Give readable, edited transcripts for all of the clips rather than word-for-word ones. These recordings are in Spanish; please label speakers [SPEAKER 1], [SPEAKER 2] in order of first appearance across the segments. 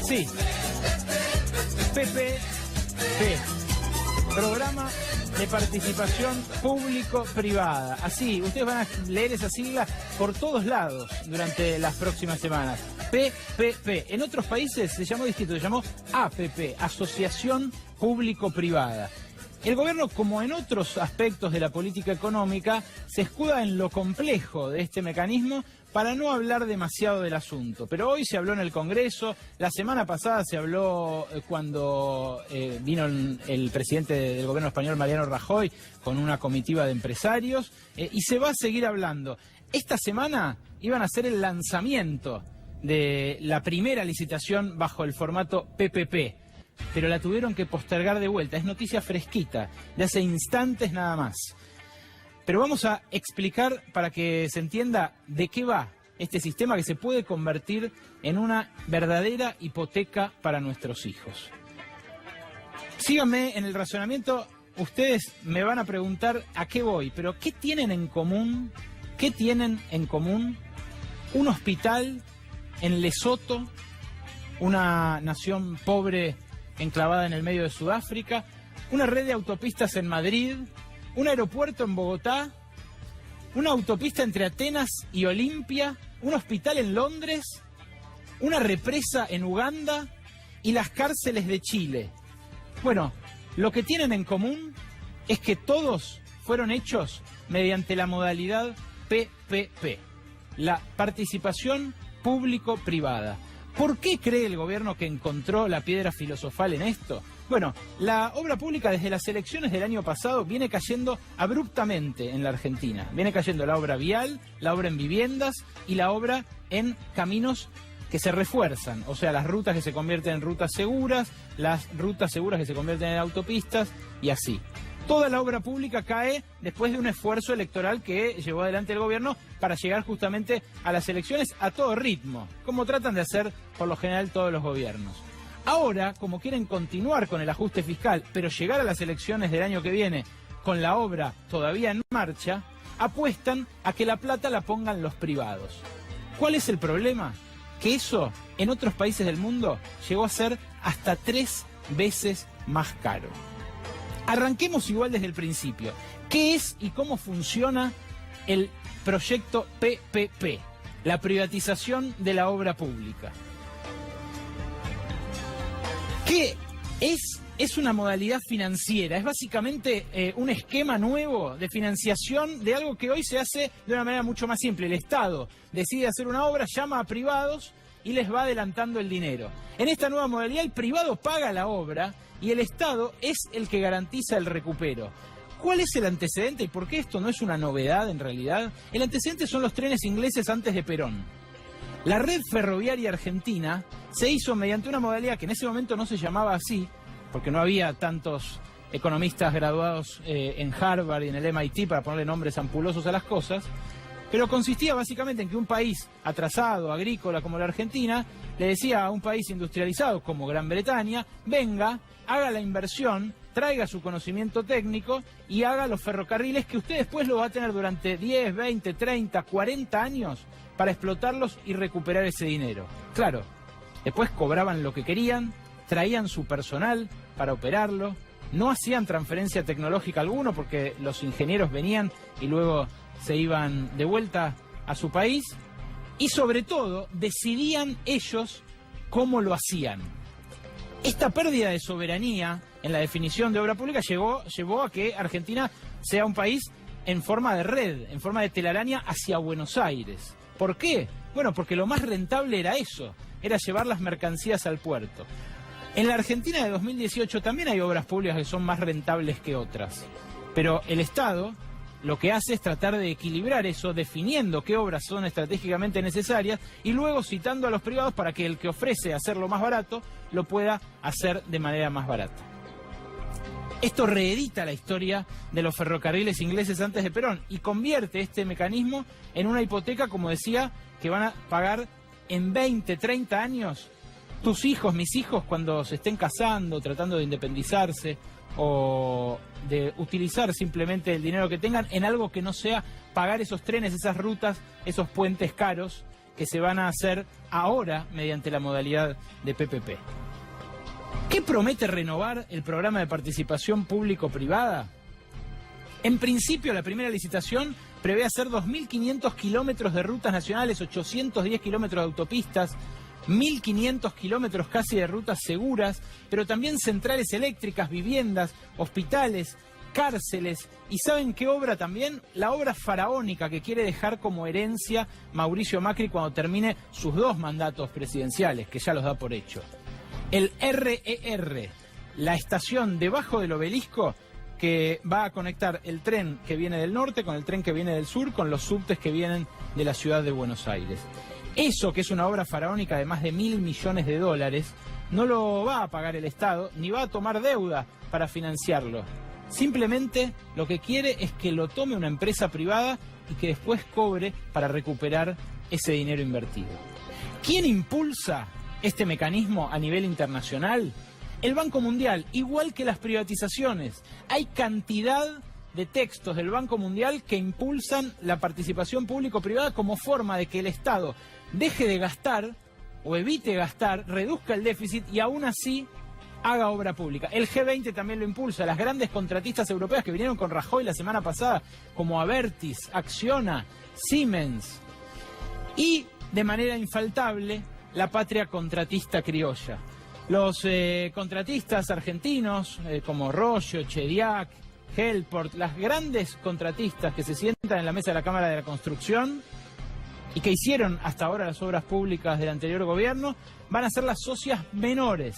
[SPEAKER 1] Sí. PPP. Programa de participación público-privada. Así, ustedes van a leer esa sigla por todos lados durante las próximas semanas. PPP. En otros países se llamó distinto, se llamó APP, Asociación Público-Privada. El gobierno, como en otros aspectos de la política económica, se escuda en lo complejo de este mecanismo para no hablar demasiado del asunto. Pero hoy se habló en el Congreso, la semana pasada se habló cuando vino el presidente del gobierno español, Mariano Rajoy, con una comitiva de empresarios, y se va a seguir hablando. Esta semana iban a hacer el lanzamiento de la primera licitación bajo el formato PPP, pero la tuvieron que postergar de vuelta. Es noticia fresquita, de hace instantes nada más. Pero vamos a explicar para que se entienda de qué va este sistema que se puede convertir en una verdadera hipoteca para nuestros hijos. Síganme en el razonamiento, ustedes me van a preguntar a qué voy, pero ¿qué tienen en común? ¿Qué tienen en común un hospital en Lesoto, una nación pobre enclavada en el medio de Sudáfrica, una red de autopistas en Madrid, un aeropuerto en Bogotá, una autopista entre Atenas y Olimpia, un hospital en Londres, una represa en Uganda y las cárceles de Chile? Bueno, lo que tienen en común es que todos fueron hechos mediante la modalidad PPP, la participación público-privada. ¿Por qué cree el gobierno que encontró la piedra filosofal en esto? Bueno, la obra pública desde las elecciones del año pasado viene cayendo abruptamente en la Argentina. Viene cayendo la obra vial, la obra en viviendas y la obra en caminos que se refuerzan. O sea, las rutas que se convierten en rutas seguras, las rutas seguras que se convierten en autopistas y así. Toda la obra pública cae después de un esfuerzo electoral que llevó adelante el gobierno para llegar justamente a las elecciones a todo ritmo, como tratan de hacer por lo general todos los gobiernos. Ahora, como quieren continuar con el ajuste fiscal, pero llegar a las elecciones del año que viene con la obra todavía en marcha, apuestan a que la plata la pongan los privados. ¿Cuál es el problema? Que eso, en otros países del mundo, llegó a ser hasta 3 veces más caro. Arranquemos igual desde el principio. ¿Qué es y cómo funciona el proyecto PPP? La privatización de la obra pública. ¿Qué es? Es una modalidad financiera, es básicamente un esquema nuevo de financiación de algo que hoy se hace de una manera mucho más simple. El Estado decide hacer una obra, llama a privados y les va adelantando el dinero. En esta nueva modalidad el privado paga la obra y el Estado es el que garantiza el recupero. ¿Cuál es el antecedente y por qué esto no es una novedad en realidad? El antecedente son los trenes ingleses antes de Perón. La red ferroviaria argentina se hizo mediante una modalidad que en ese momento no se llamaba así, porque no había tantos economistas graduados en Harvard y en el MIT para ponerle nombres ampulosos a las cosas, pero consistía básicamente en que un país atrasado, agrícola como la Argentina, le decía a un país industrializado como Gran Bretaña, venga, haga la inversión, traiga su conocimiento técnico y haga los ferrocarriles que usted después lo va a tener durante 10, 20, 30, 40 años para explotarlos y recuperar ese dinero. Claro, después cobraban lo que querían, traían su personal para operarlo, no hacían transferencia tecnológica alguno porque los ingenieros venían y luego se iban de vuelta a su país y sobre todo decidían ellos cómo lo hacían. Esta pérdida de soberanía en la definición de obra pública llevó a que Argentina sea un país en forma de red, en forma de telaraña hacia Buenos Aires. ¿Por qué? Bueno, porque lo más rentable era eso, era llevar las mercancías al puerto. En la Argentina de 2018 también hay obras públicas que son más rentables que otras, pero el Estado lo que hace es tratar de equilibrar eso, definiendo qué obras son estratégicamente necesarias y luego citando a los privados para que el que ofrece hacerlo más barato lo pueda hacer de manera más barata. Esto reedita la historia de los ferrocarriles ingleses antes de Perón y convierte este mecanismo en una hipoteca, como decía, que van a pagar en 20, 30 años tus hijos, mis hijos, cuando se estén casando, tratando de independizarse o de utilizar simplemente el dinero que tengan en algo que no sea pagar esos trenes, esas rutas, esos puentes caros que se van a hacer ahora mediante la modalidad de PPP. ¿Qué promete renovar el programa de participación público-privada? En principio, la primera licitación prevé hacer 2.500 kilómetros de rutas nacionales, 810 kilómetros de autopistas, 1.500 kilómetros casi de rutas seguras, pero también centrales eléctricas, viviendas, hospitales, cárceles. ¿Y saben qué obra también? La obra faraónica que quiere dejar como herencia Mauricio Macri cuando termine sus 2 mandatos presidenciales, que ya los da por hecho. El RER, la estación debajo del obelisco que va a conectar el tren que viene del norte con el tren que viene del sur, con los subtes que vienen de la ciudad de Buenos Aires. Eso, que es una obra faraónica de más de $1.000 millones, no lo va a pagar el Estado, ni va a tomar deuda para financiarlo. Simplemente lo que quiere es que lo tome una empresa privada y que después cobre para recuperar ese dinero invertido. ¿Quién impulsa este mecanismo a nivel internacional? El Banco Mundial, igual que las privatizaciones. Hay cantidad de textos del Banco Mundial que impulsan la participación público-privada como forma de que el Estado deje de gastar o evite gastar, reduzca el déficit y aún así haga obra pública. El G20 también lo impulsa. Las grandes contratistas europeas que vinieron con Rajoy la semana pasada, como Abertis, Acciona, Siemens. Y, de manera infaltable, la patria contratista criolla. Los contratistas argentinos, como Roggio, Chediak, Helport, las grandes contratistas que se sientan en la mesa de la Cámara de la Construcción y que hicieron hasta ahora las obras públicas del anterior gobierno, van a ser las socias menores,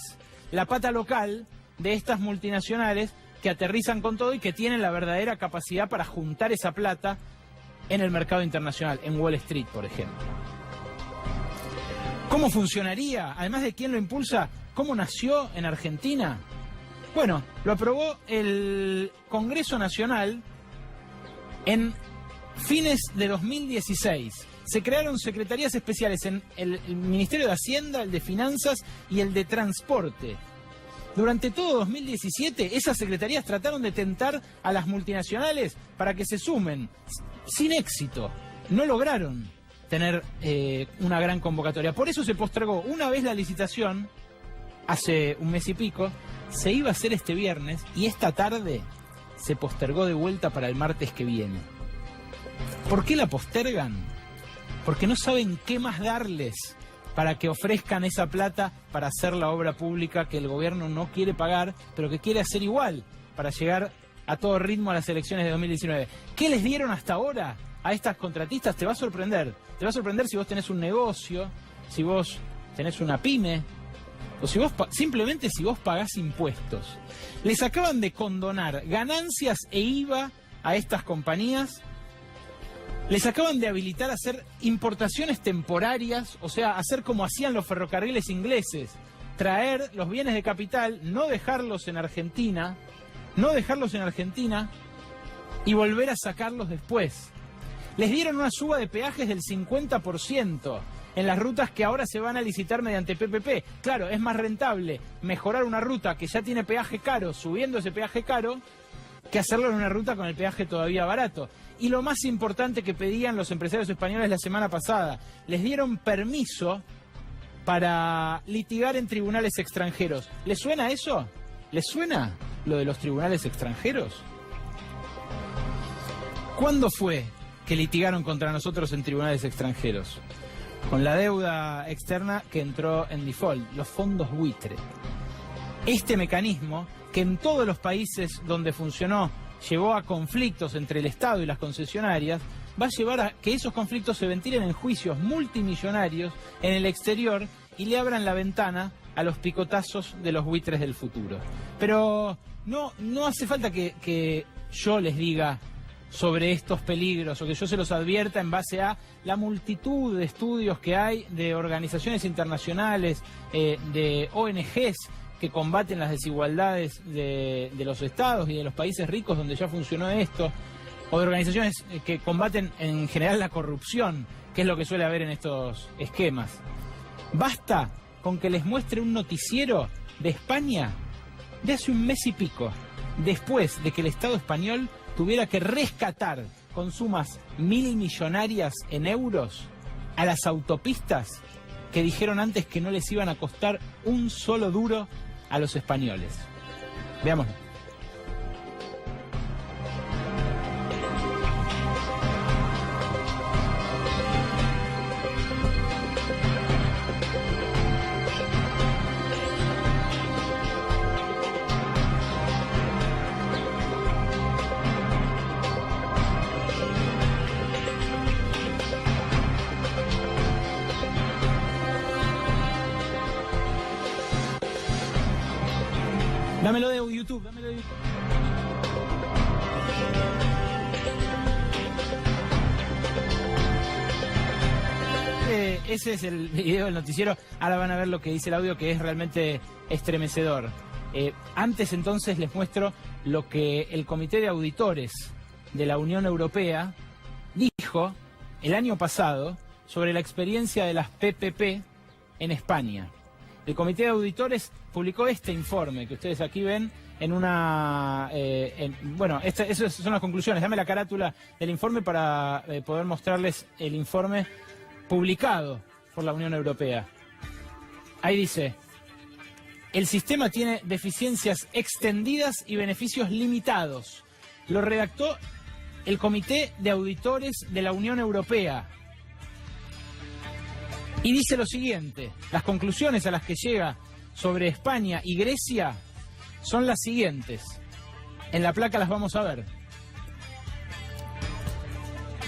[SPEAKER 1] la pata local de estas multinacionales que aterrizan con todo y que tienen la verdadera capacidad para juntar esa plata en el mercado internacional, en Wall Street, por ejemplo. ¿Cómo funcionaría? Además de quién lo impulsa, ¿cómo nació en Argentina? Bueno, lo aprobó el Congreso Nacional en fines de 2016. Se crearon secretarías especiales en el Ministerio de Hacienda, el de Finanzas y el de Transporte. Durante todo 2017, esas secretarías trataron de tentar a las multinacionales para que se sumen. Sin éxito. No lograron tener una gran convocatoria. Por eso se postergó una vez la licitación, hace un mes y pico, se iba a hacer este viernes y esta tarde se postergó de vuelta para el martes que viene. ¿Por qué la postergan? Porque no saben qué más darles para que ofrezcan esa plata para hacer la obra pública que el gobierno no quiere pagar, pero que quiere hacer igual para llegar a todo ritmo a las elecciones de 2019. ¿Qué les dieron hasta ahora a estas contratistas? Te va a sorprender. Te va a sorprender si vos tenés un negocio, si vos tenés una pyme, o si vos simplemente si vos pagás impuestos. Les acaban de condonar ganancias e IVA a estas compañías. Les acaban de habilitar a hacer importaciones temporarias, o sea, hacer como hacían los ferrocarriles ingleses, traer los bienes de capital, no dejarlos en Argentina y volver a sacarlos después. Les dieron una suba de peajes del 50% en las rutas que ahora se van a licitar mediante PPP. Claro, es más rentable mejorar una ruta que ya tiene peaje caro, subiendo ese peaje caro, que hacerlo en una ruta con el peaje todavía barato. Y lo más importante que pedían los empresarios españoles la semana pasada, les dieron permiso para litigar en tribunales extranjeros. ¿Les suena eso? ¿Les suena lo de los tribunales extranjeros? ¿Cuándo fue que litigaron contra nosotros en tribunales extranjeros? Con la deuda externa que entró en default, los fondos buitre. Este mecanismo, que en todos los países donde funcionó llevó a conflictos entre el Estado y las concesionarias, va a llevar a que esos conflictos se ventilen en juicios multimillonarios en el exterior y le abran la ventana a los picotazos de los buitres del futuro. Pero no hace falta que yo les diga sobre estos peligros o que yo se los advierta en base a la multitud de estudios que hay de organizaciones internacionales, de ONGs que combaten las desigualdades de los estados y de los países ricos donde ya funcionó esto, o de organizaciones que combaten en general la corrupción, que es lo que suele haber en estos esquemas. Basta con que les muestre un noticiero de España de hace un mes y pico, después de que el Estado español tuviera que rescatar con sumas 1.000 millonarias en euros a las autopistas que dijeron antes que no les iban a costar un solo duro a los españoles. Veámoslo. Dámelo de YouTube, dámelo de YouTube. Ese es el video del noticiero. Ahora van a ver lo que dice el audio, que es realmente estremecedor. Antes entonces les muestro lo que el Comité de Auditores de la Unión Europea dijo el año pasado sobre la experiencia de las PPP en España. El Comité de Auditores publicó este informe que ustedes aquí ven en una... esas son las conclusiones. Dame la carátula del informe para poder mostrarles el informe publicado por la Unión Europea. Ahí dice: el sistema tiene deficiencias extendidas y beneficios limitados. Lo redactó el Comité de Auditores de la Unión Europea. Y dice lo siguiente: las conclusiones a las que llega sobre España y Grecia son las siguientes. En la placa las vamos a ver.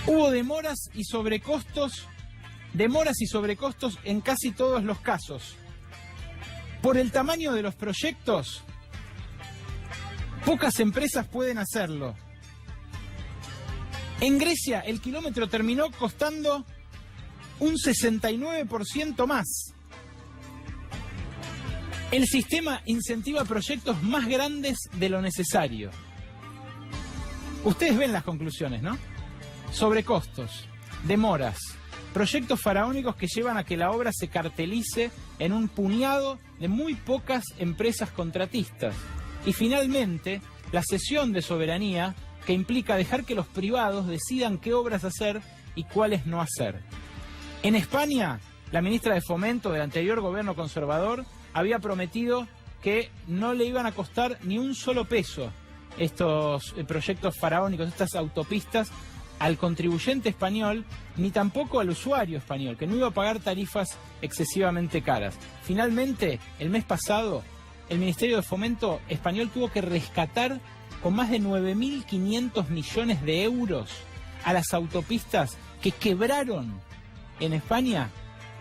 [SPEAKER 1] Hubo demoras y sobrecostos en casi todos los casos. Por el tamaño de los proyectos, pocas empresas pueden hacerlo. En Grecia, el kilómetro terminó costando un 69% más. El sistema incentiva proyectos más grandes de lo necesario. Ustedes ven las conclusiones, ¿no? Sobrecostos, demoras, proyectos faraónicos que llevan a que la obra se cartelice en un puñado de muy pocas empresas contratistas. Y finalmente, la cesión de soberanía, que implica dejar que los privados decidan qué obras hacer y cuáles no hacer. En España, la ministra de Fomento del anterior gobierno conservador había prometido que no le iban a costar ni un solo peso estos proyectos faraónicos, estas autopistas, al contribuyente español, ni tampoco al usuario español, que no iba a pagar tarifas excesivamente caras. Finalmente, el mes pasado, el Ministerio de Fomento español tuvo que rescatar con más de 9.500 millones de euros a las autopistas que quebraron en España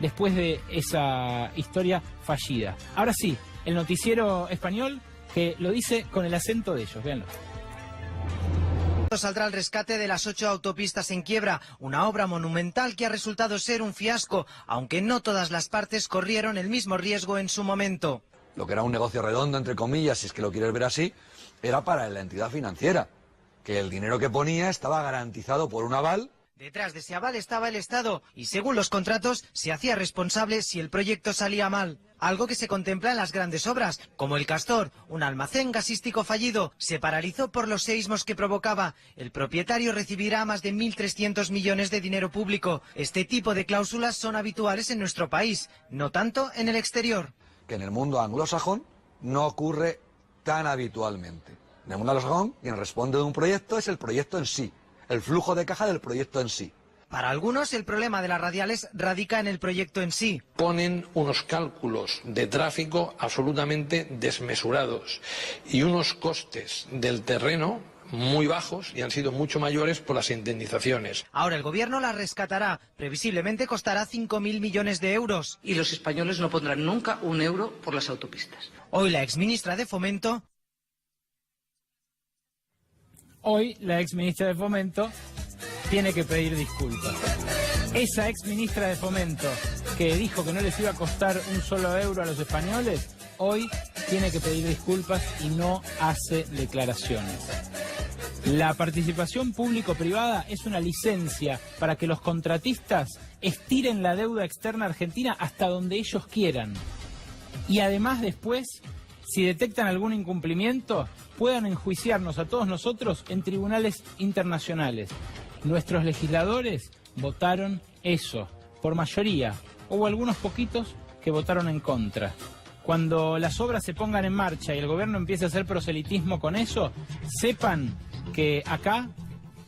[SPEAKER 1] después de esa historia fallida. Ahora sí, el noticiero español que lo dice con el acento de ellos, véanlo.
[SPEAKER 2] Saldrá el rescate de las 8 autopistas en quiebra, una obra monumental que ha resultado ser un fiasco, aunque no todas las partes corrieron el mismo riesgo en su momento.
[SPEAKER 3] Lo que era un negocio redondo, entre comillas, si es que lo quieres ver así, era para la entidad financiera, que el dinero que ponía estaba garantizado por un aval.
[SPEAKER 2] Detrás de ese aval estaba el Estado y, según los contratos, se hacía responsable si el proyecto salía mal. Algo que se contempla en las grandes obras, como el Castor, un almacén gasístico fallido. Se paralizó por los seísmos que provocaba. El propietario recibirá más de 1.300 millones de dinero público. Este tipo de cláusulas son habituales en nuestro país, no tanto en el exterior.
[SPEAKER 3] Que en el mundo anglosajón no ocurre tan habitualmente. En el mundo anglosajón, quien responde de un proyecto es el proyecto en sí, el flujo de caja del proyecto en sí.
[SPEAKER 2] Para algunos, el problema de las radiales radica en el proyecto en sí.
[SPEAKER 4] Ponen unos cálculos de tráfico absolutamente desmesurados y unos costes del terreno muy bajos y han sido mucho mayores por las indemnizaciones.
[SPEAKER 2] Ahora el gobierno las rescatará. Previsiblemente costará 5.000 millones de euros.
[SPEAKER 5] Y los españoles no pondrán nunca un euro por las autopistas.
[SPEAKER 2] Hoy la exministra de Fomento...
[SPEAKER 1] tiene que pedir disculpas. Esa exministra de Fomento que dijo que no les iba a costar un solo euro a los españoles, hoy tiene que pedir disculpas y no hace declaraciones. La participación público-privada es una licencia para que los contratistas estiren la deuda externa argentina hasta donde ellos quieran. Y además después, si detectan algún incumplimiento, puedan enjuiciarnos a todos nosotros en tribunales internacionales. Nuestros legisladores votaron eso, por mayoría. Hubo algunos poquitos que votaron en contra. Cuando las obras se pongan en marcha y el gobierno empiece a hacer proselitismo con eso, sepan que acá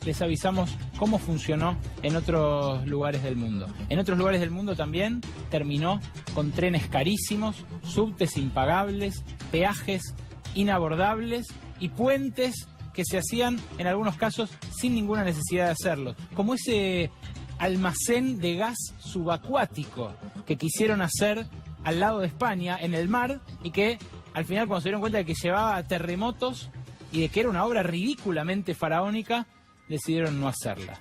[SPEAKER 1] les avisamos cómo funcionó en otros lugares del mundo. En otros lugares del mundo también terminó con trenes carísimos, subtes impagables, peajes inabordables y puentes que se hacían en algunos casos sin ninguna necesidad de hacerlo. Como ese almacén de gas subacuático que quisieron hacer al lado de España, en el mar, y que al final, cuando se dieron cuenta de que llevaba a terremotos y de que era una obra ridículamente faraónica, decidieron no hacerla.